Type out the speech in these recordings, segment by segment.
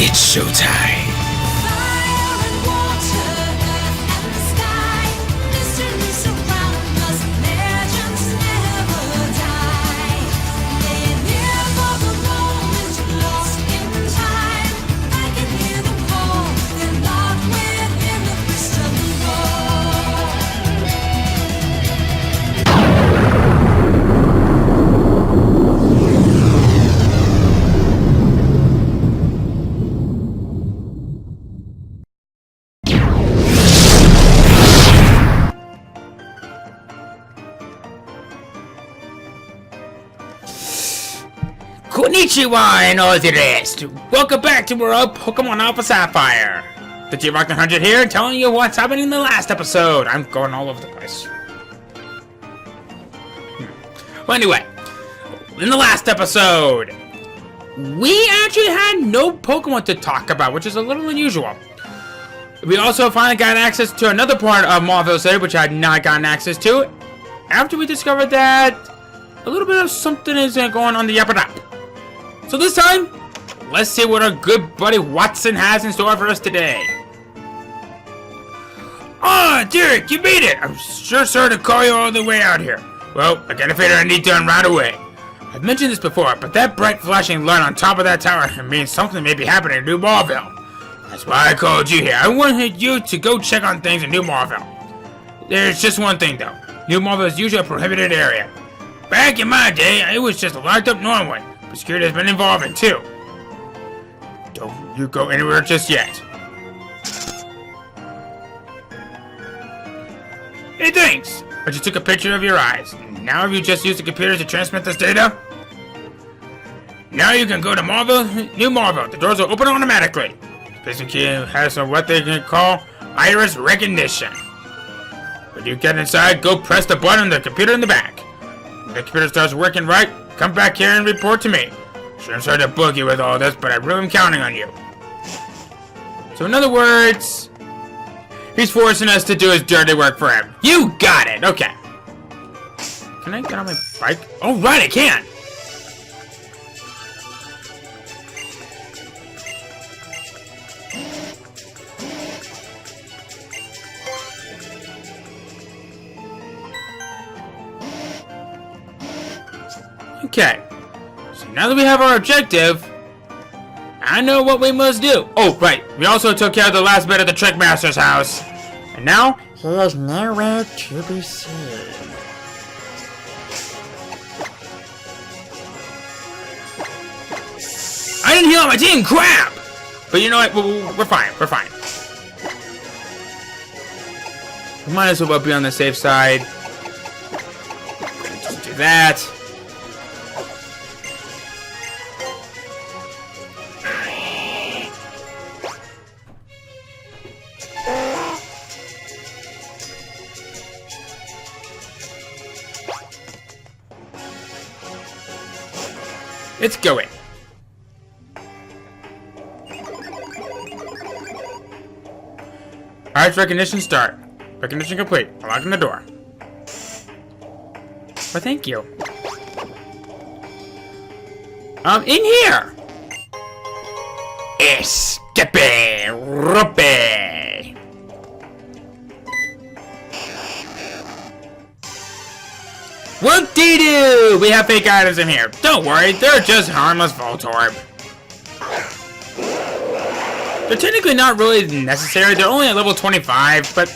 It's showtime. Konnichiwa and all the rest. Welcome back to our Pokemon Alpha Sapphire. The G-Rock 100 here, telling you what's happening in the last episode. I'm going all over the place. Well, anyway, in the last episode, we actually had no Pokemon to talk about, which is a little unusual. We also finally got access to another part of Mauville City, which I had not gotten access to, after we discovered that a little bit of something is going on the up and up. So this time, let's see what our good buddy Watson has in store for us today. Oh, Derek, you made it! I'm sure sorry to call you all the way out here. Well, I got a feeling I need to run right away. I've mentioned this before, but that bright flashing light on top of that tower means something may be happening in New Mauville. That's why I called you here. I wanted you to go check on things in New Mauville. There's just one thing though. New Mauville is usually a prohibited area. Back in my day, it was just locked up normally. But security has been involved too. Don't you go anywhere just yet. Hey, thanks! I just took a picture of your eyes. Now have you just used the computer to transmit this data? Now you can go to Mauville, New Mauville. The doors will open automatically. This key has what they can call iris recognition. When you get inside, go press the button on the computer in the back. When the computer starts working right, come back here and report to me. Sure, I'm sorry to bug you with all this, but I really am counting on you. So in other words, he's forcing us to do his dirty work for him. You got it! Okay. Can I get on my bike? Oh, right, I can! Okay, so now that we have our objective, I know what we must do. Oh, right, we also took care of the last bit of the Trickmaster's house. And now, he is nowhere to be seen. I didn't heal my team, crap! But you know what, we're fine, we're fine. We might as well be on the safe side. Just do that. It's going. Alright, recognition start. Recognition complete. Unlocking the door. Well, thank you. In here! Escape! Rupe! Whoop-dee-doo! We have fake items in here. Don't worry, they're just harmless Voltorb. They're technically not really necessary. They're only at level 25, but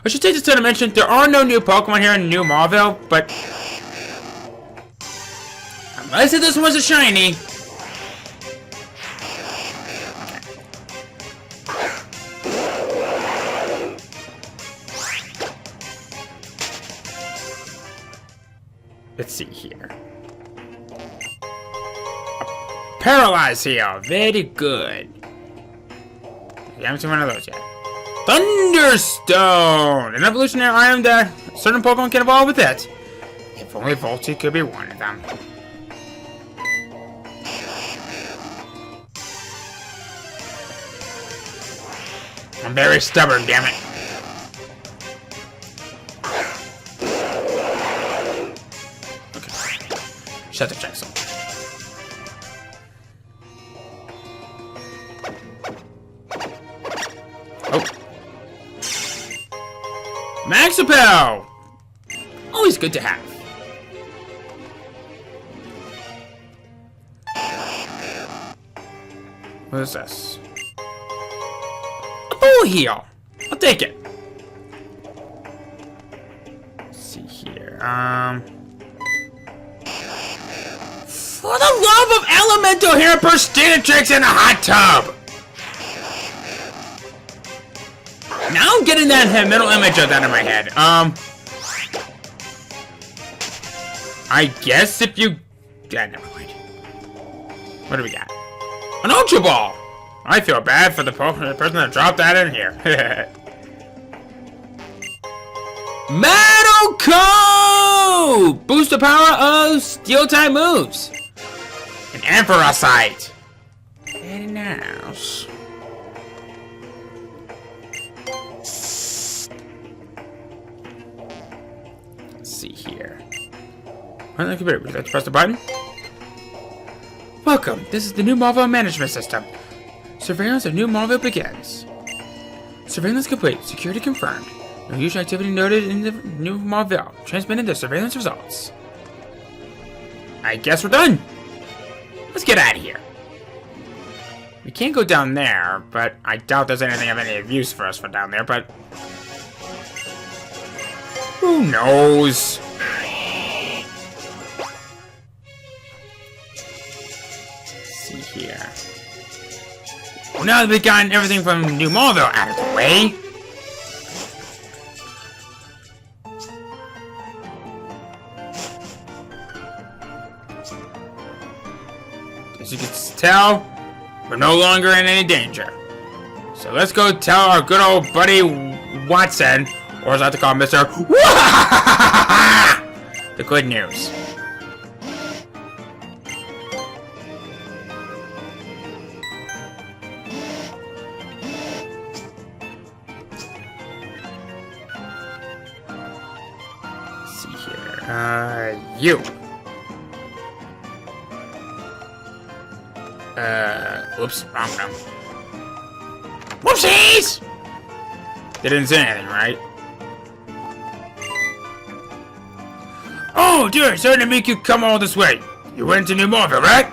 I should take this time to mention there are no new Pokemon here in New Mauville, but unless this was a shiny. Let's see here. Paralyze here. Very good. We haven't seen one of those yet. Thunderstone! An evolutionary item that certain Pokemon can evolve with it. If only Volty could be one of them. I'm very stubborn, damn it. Okay. Shut the checksum. Oh. Maxipel! Always good to have. What is this? A bull heel! I'll take it. Let's see here. For the love of elemental hair Persistinatrix in a hot tub! Now I'm getting that mental image of that in my head. I guess if you... Yeah, never mind. What do we got? An Ultra Ball! I feel bad for the person that dropped that in here. Metal Coat! Boost the power of Steel-type moves. An Anthracite. Very nice. Let's see here. On the computer, would you like to press the button? Welcome. This is the new Mauville management system. Surveillance of new Mauville begins. Surveillance complete. Security confirmed. No usual activity noted in the new Mauville. Transmitting the surveillance results. I guess we're done. Let's get out of here. We can't go down there, but I doubt there's anything of any use for us for down there, but... who knows? Let's see here. Well, now that we've gotten everything from New Mauville out of the way... as you can tell, we're no longer in any danger. So let's go tell our good old buddy Watson, or as I like to call him, Mr. the good news. Let's see here. You. Whoops, wrong one. Whoopsies! They didn't say anything, right? Oh, dear, sorry to make you come all this way. You went to New Mauville, right?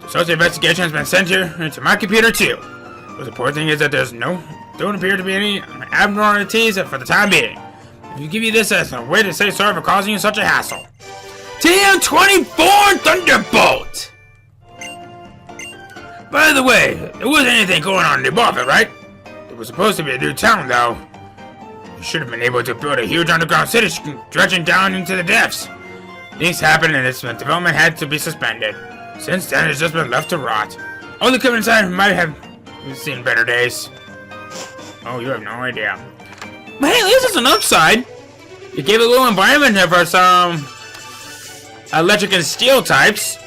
The source of investigation has been sent here into my computer, too. The important thing is that don't appear to be any abnormalities for the time being. If you give you this as a way to say sorry for causing you such a hassle. TM24 Thunderbolt! By the way, there wasn't anything going on in New Mauville, right? It was supposed to be a new town, though. You should have been able to build a huge underground city dredging down into the depths. Things happened and its development had to be suspended. Since then, it's just been left to rot. All the equipment inside might have seen better days. Oh, you have no idea. But hey, at least it's an upside. You gave it a little environment here for some electric and steel types.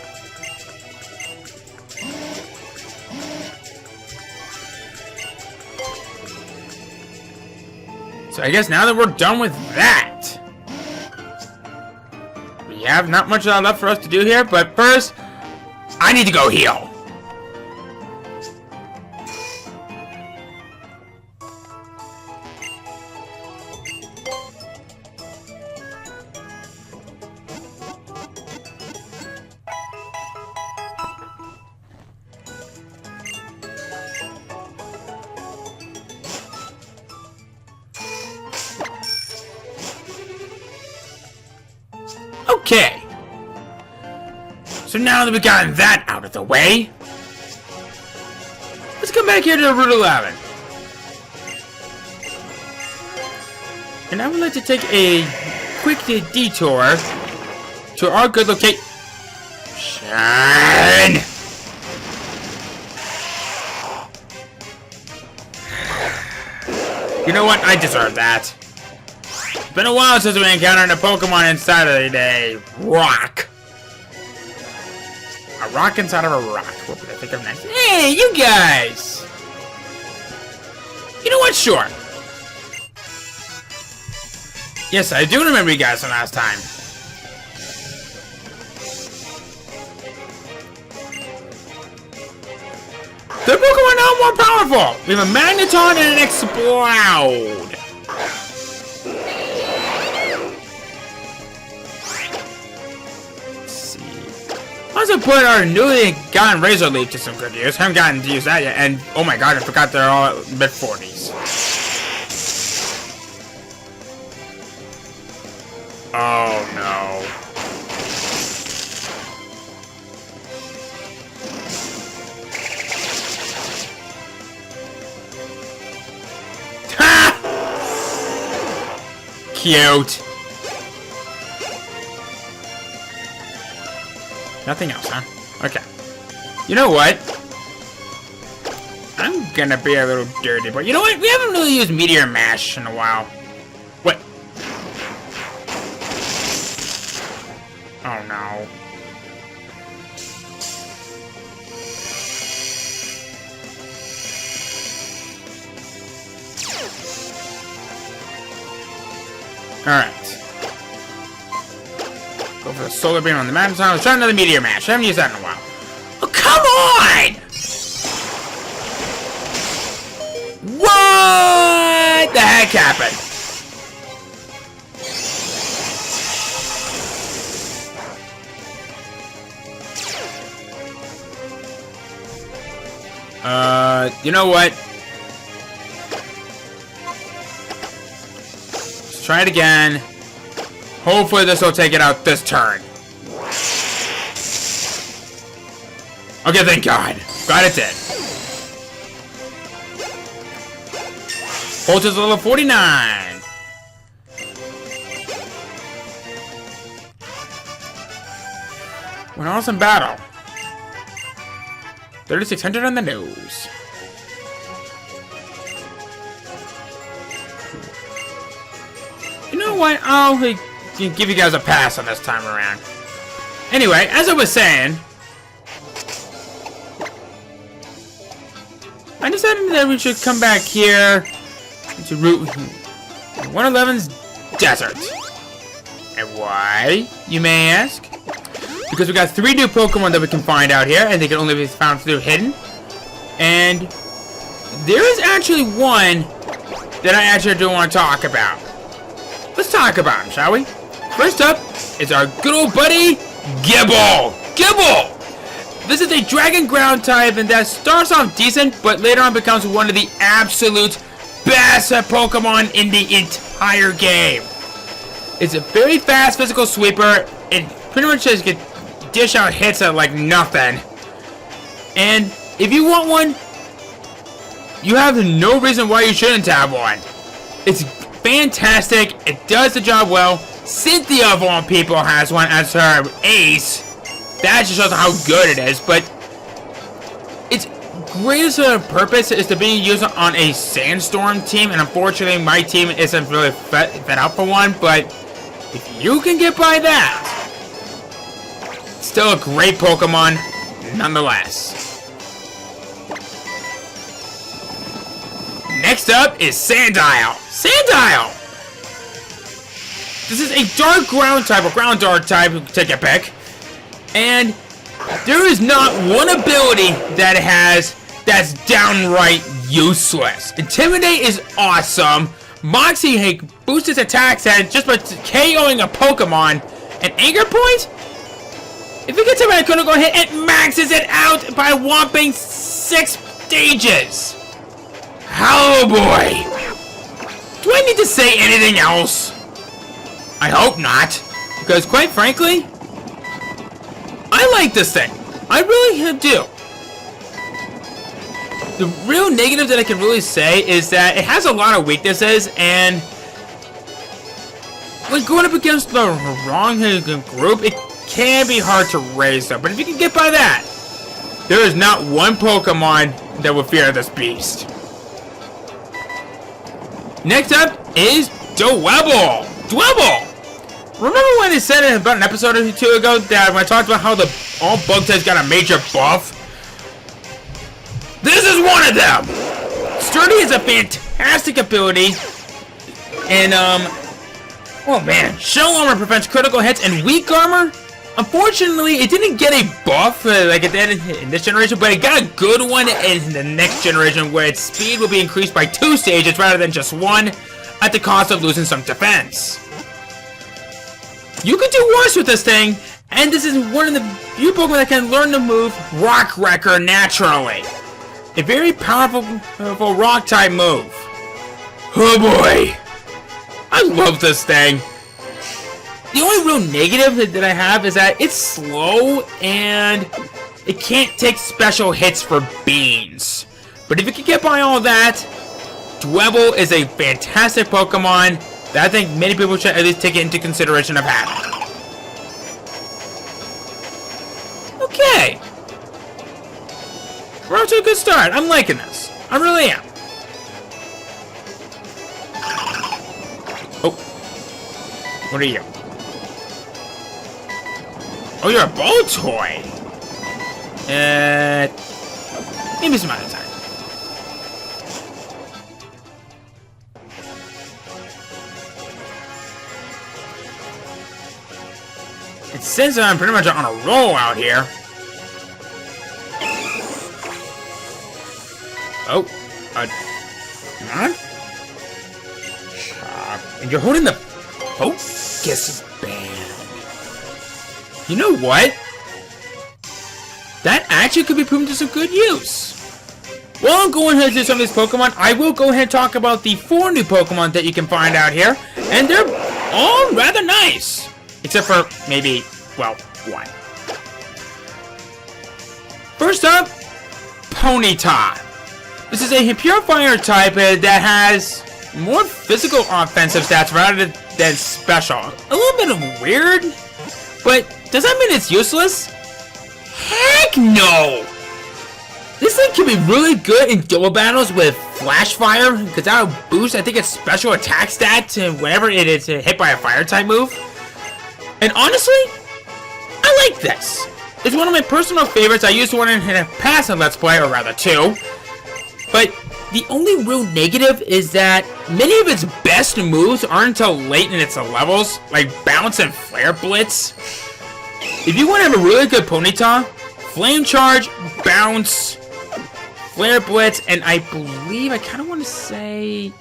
So I guess now that we're done with that, we have not much left for us to do here, but first, I need to go heal. Okay. So now that we've gotten that out of the way, let's come back here to Route 11. And I would like to take a quick detour to our good location. You know what? I deserve that. It's been a while since we encountered a Pokemon inside of a rock. A rock inside of a rock. What would I think of next? Hey, you guys! You know what? Sure. Yes, I do remember you guys from last time. The Pokemon now more powerful! We have a Magneton and an Explode! Let's see. Also put our newly gotten Razor Leaf to some good use. Haven't gotten to use that yet, and oh my god, I forgot they're all mid-40s. Oh no. Ha! Cute. Nothing else, huh? Okay. You know what? I'm gonna be a little dirty, but you know what? We haven't really used Meteor Mash in a while. What? Oh no. Alright. Go for the Solar Beam on the Magneton. Let's try another Meteor Mash. I haven't used that in a while. Oh, come on! What the heck happened? You know what? Let's try it again. Hopefully this will take it out this turn. Okay, thank God. Glad it did. Volt is level 49. When all's in battle. 3,600 on the nose. You know what? I'll give you guys a pass on this time around. Anyway, as I was saying, I decided that we should come back here to Route 111's desert. And why, you may ask? Because we got 3 new Pokemon that we can find out here, and they can only be found through hidden. And there is actually one that I actually do want to talk about. Let's talk about him, shall we? First up is our good old buddy, Gible! Gible! This is a Dragon Ground type, and that starts off decent, but later on becomes one of the absolute best Pokemon in the entire game. It's a very fast physical sweeper. It pretty much just can dish out hits at like nothing. And if you want one, you have no reason why you shouldn't have one. It's fantastic. It does the job well. Cynthia of all people has one as her ace. That just shows how good it is. But its greatest purpose is to be used on a Sandstorm team, and unfortunately my team isn't really fed up for one. But if you can get by that, still a great Pokemon nonetheless. Next up is Sandile. Sandile! This is a dark ground type, or ground dark type, take a pick. And there is not one ability that it has that's downright useless. Intimidate is awesome. Moxie boosts its attack stat just by KOing a Pokemon. And Anger Point? If it gets hit by a critical hit, it maxes it out by a whopping 6 stages. Oh boy. Do I need to say anything else? I hope not. Because quite frankly, I like this thing. I really do. The real negative that I can really say is that it has a lot of weaknesses, and when going up against the wrong group, it can be hard to raise them. But if you can get by that, there is not one Pokemon that will fear this beast. Next up is Dwebble. Dwebble! Remember when they said it about an episode or 2 ago that when I talked about how all bug types got a major buff? This is one of them! Sturdy is a fantastic ability. And, oh man, Shell Armor prevents critical hits, and Weak Armor Unfortunately, it didn't get a buff like it did in this generation, but it got a good one in the next generation where its speed will be increased by 2 stages rather than just 1 at the cost of losing some defense. You could do worse with this thing, and this is one of the few Pokemon that can learn the move Rock Wrecker naturally. A very powerful rock type move. Oh boy! I love this thing. The only real negative that I have is that it's slow and it can't take special hits for beans. But if you can get by all that, Dwebble is a fantastic Pokemon that I think many people should at least take it into consideration of having. Okay. We're off to a good start. I'm liking this. I really am. Oh. What are you? Oh, you're a ball toy. Maybe some other time. And since I'm pretty much on a roll out here. Oh, come on. And you're holding the Focus Band. You know what? That actually could be proven to some good use. While I'm going ahead to some of these Pokemon, I will go ahead and talk about the 4 new Pokemon that you can find out here. And they're all rather nice. Except for maybe, well, 1. First up, Ponyta. This is a pure fire type that has more physical offensive stats rather than special. A little bit of weird, but does that mean it's useless? Heck no! This thing can be really good in duel battles with Flash Fire, because that'll boost, I think, its special attack stat to whenever it is hit by a fire type move. And honestly, I like this. It's one of my personal favorites. I used one in a past Let's Play, or rather 2. But the only real negative is that many of its best moves aren't until late in its levels, like Bounce and Flare Blitz. If you want to have a really good Ponyta, Flame Charge, Bounce, Flare Blitz, and I believe, I kind of want to say...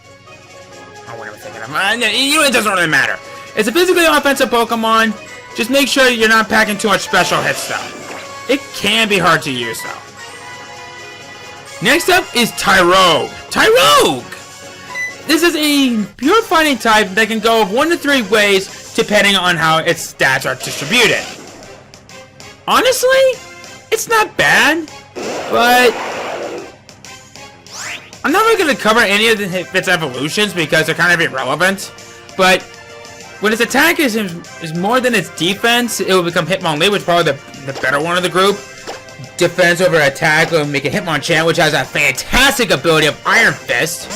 Oh, what am I thinking of? You know, it doesn't really matter. It's a physically offensive Pokemon. Just make sure you're not packing too much special hits, though. It can be hard to use, though. Next up is Tyrogue. Tyrogue! This is a pure fighting type that can go 1 to 3 ways depending on how its stats are distributed. Honestly, it's not bad, but I'm not really going to cover any of its evolutions because they're kind of irrelevant. But when its attack is more than its defense, it will become Hitmonlee, which is probably the better one of the group. Defense over attack will make a Hitmonchan, which has a fantastic ability of Iron Fist.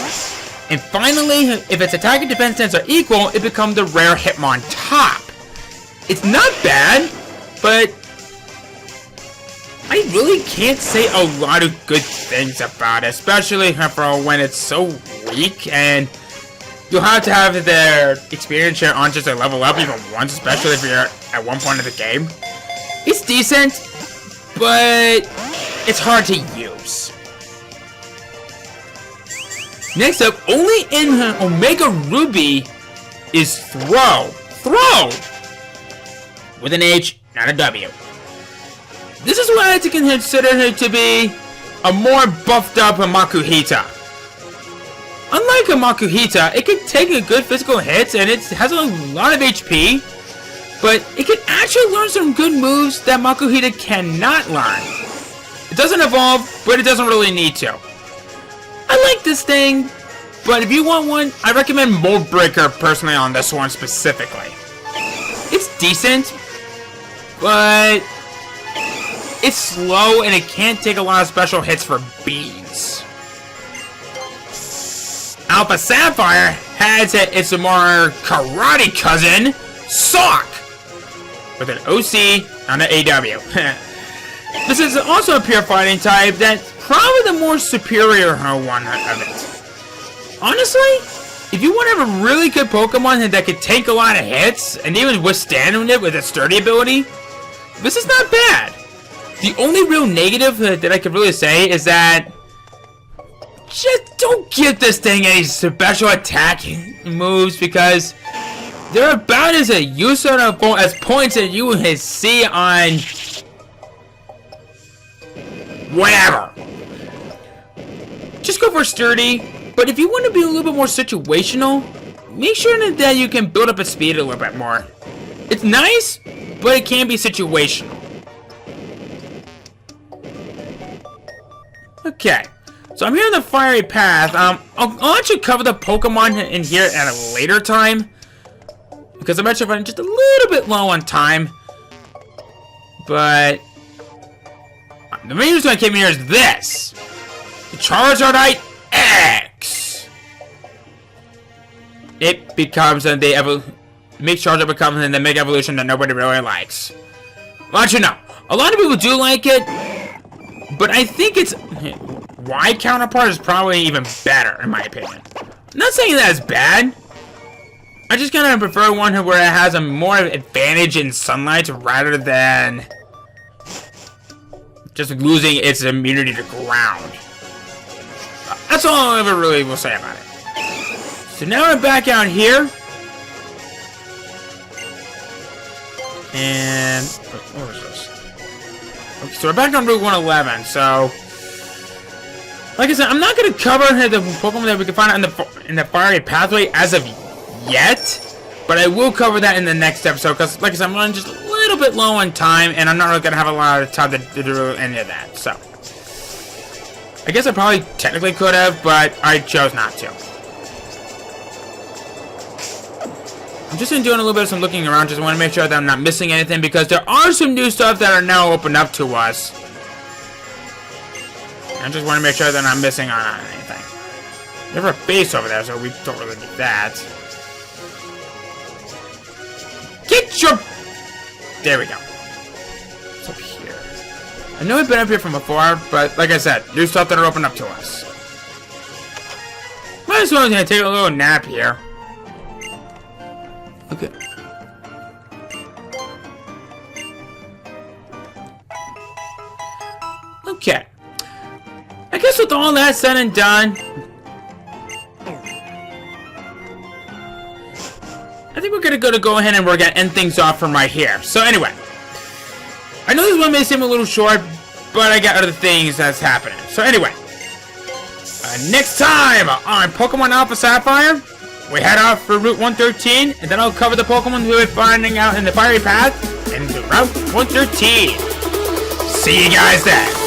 And finally, if its attack and defense stats are equal, it becomes the rare Hitmontop. It's not bad, but I really can't say a lot of good things about it, especially for when it's so weak, and you'll have to have their experience share on just a level up even once, especially if you're at one point of the game. It's decent, but it's hard to use. Next up, only in Omega Ruby is Throw. Throw! With an H, not a W. This is what I can consider to be a more buffed up Makuhita. Unlike a Makuhita, it can take a good physical hits and it has a lot of HP, but it can actually learn some good moves that Makuhita cannot learn. It doesn't evolve, but it doesn't really need to. I like this thing, but if you want one, I recommend Mold Breaker personally on this one specifically. It's decent, but it's slow and it can't take a lot of special hits for beans. Alpha Sapphire has its more karate cousin, Sock, with an OC and an AW. This is also a pure fighting type that's probably the more superior one of it. Honestly, if you want to have a really good Pokemon that can take a lot of hits and even withstand it with its sturdy ability, this is not bad. The only real negative that I could really say is that just don't give this thing any special attack moves because they're about as useful as points that you would see on whatever. Just go for sturdy, but if you want to be a little bit more situational, make sure that you can build up its speed a little bit more. It's nice, but it can be situational. Okay, so I'm here on the fiery path. I'll actually cover the Pokemon in here at a later time because I'm actually running just a little bit low on time. But the main reason I came here is this: the Charizardite X. It becomes makes Charizard becomes the Mega Evolution that nobody really likes. Well, actually, no. A lot of people do like it, but I think its Y counterpart is probably even better, in my opinion. I'm not saying that it's bad. I just kind of prefer one where it has a more advantage in sunlight rather than just losing its immunity to ground. That's all I ever really will say about it. So now we're back out here. And what was this? Okay, so we're back on Route 111, so like I said, I'm not going to cover the Pokemon that we can find in the fiery pathway as of yet, but I will cover that in the next episode, because like I said, I'm running just a little bit low on time, and I'm not really going to have a lot of time to do any of that, so I guess I probably technically could have, but I chose not to. I'm just doing a little bit of some looking around, just want to make sure that I'm not missing anything, because there are some new stuff that are now opened up to us. I just want to make sure that I'm not missing on anything. There's a base over there, so we don't really need that. Get your... There we go. What's up here? I know we've been up here from before, but like I said, new stuff that are opened up to us. Might as well take a little nap here. Okay. Okay. I guess with all that said and done, I think we're gonna go ahead and we're gonna end things off from right here. So anyway, I know this one may seem a little short, but I got other things that's happening. So anyway, next time on Pokemon Alpha Sapphire, we head off for Route 113, and then I'll cover the Pokemon we'll be finding out in the Fiery Path and Route 113. See you guys then.